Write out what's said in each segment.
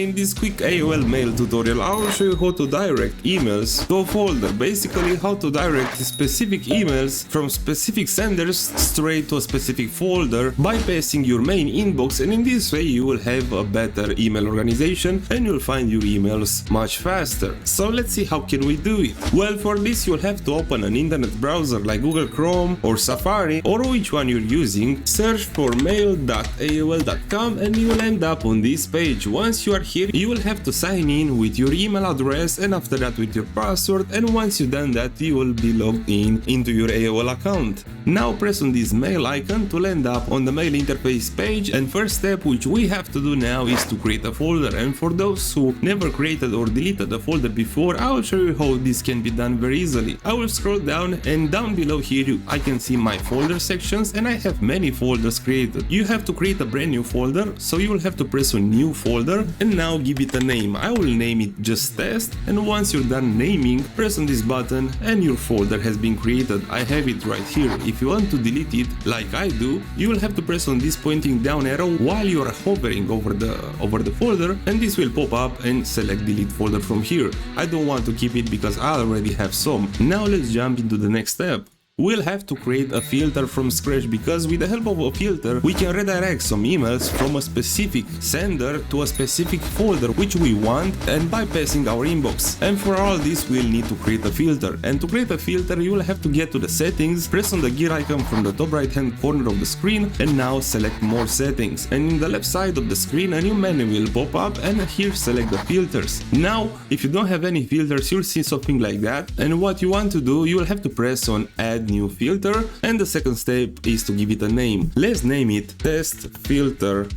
Today in this quick AOL mail tutorial I will show you how to direct emails to a folder, basically how to direct specific emails from specific senders straight to a specific folder bypassing your main inbox, and in this way you will have a better email organization and you'll find your emails much faster. So let's see how can we do it. Well, for this you'll have to open an internet browser like Google Chrome or Safari or which one you're using, search for mail.aol.com and you will end up on this page. Once you are here you will have to sign in with your email address and after that with your password, and once you've done that you will be logged in into your AOL account. Now press on this mail icon to end up on the mail interface page, and first step which we have to do now is to create a folder, and for those who never created or deleted a folder before, I will show you how this can be done very easily. I will scroll down and down below here I can see my folder sections and I have many folders created. You have to create a brand new folder, so you will have to press on new folder and now give it a name. I will name it just test, and once you're done naming, press on this button and your folder has been created. I have it right here. If you want to delete it like I do, you will have to press on this pointing down arrow while you are hovering over the folder, and this will pop up and select delete folder from here. I don't want to keep it because I already have some. Now let's jump into the next step. We'll have to create a filter from scratch, because with the help of a filter we can redirect some emails from a specific sender to a specific folder which we want and bypassing our inbox. And for all this we'll need to create a filter, and to create a filter you will have to get to the settings, press on the gear icon from the top right hand corner of the screen and now select more settings, and in the left side of the screen a new menu will pop up and here select the filters. Now if you don't have any filters you'll see something like that, and what you want to do, you will have to press on add new filter, and the second step is to give it a name. Let's name it test filter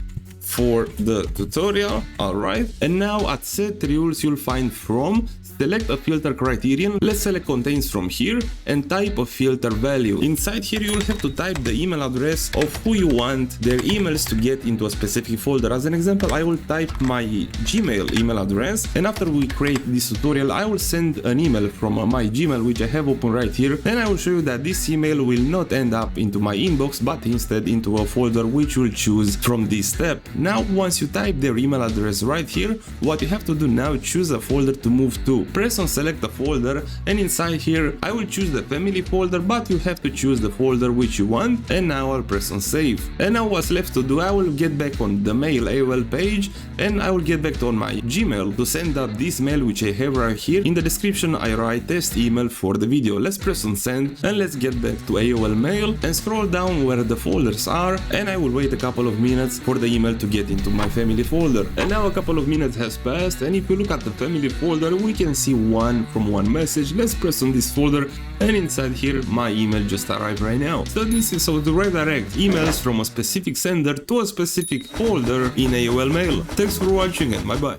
for the tutorial. Alright, and now at set rules you'll find from, select a filter criterion. Let's select contains from here and type a filter value. Inside here you'll have to type the email address of who you want their emails to get into a specific folder. As an example, I will type my Gmail email address, and after we create this tutorial I will send an email from my Gmail which I have open right here, and I will show you that this email will not end up into my inbox but instead into a folder which you'll choose from this step. Now once you type their email address right here, what you have to do now, choose a folder to move to. Press on select a folder, and inside here I will choose the family folder, but you have to choose the folder which you want, and now I'll press on save. And now what's left to do, I will get back on the mail AOL page and I will get back on my Gmail to send out this mail which I have right here. In the description I write test email for the video. Let's press on send and let's get back to AOL mail and scroll down where the folders are, and I will wait a couple of minutes for the email to get into my family folder. And now a couple of minutes has passed, and if you look at the family folder we can see one from one message. Let's press on this folder and inside here my email just arrived right now. So this is how to redirect emails from a specific sender to a specific folder in AOL Mail. Thanks for watching and bye bye.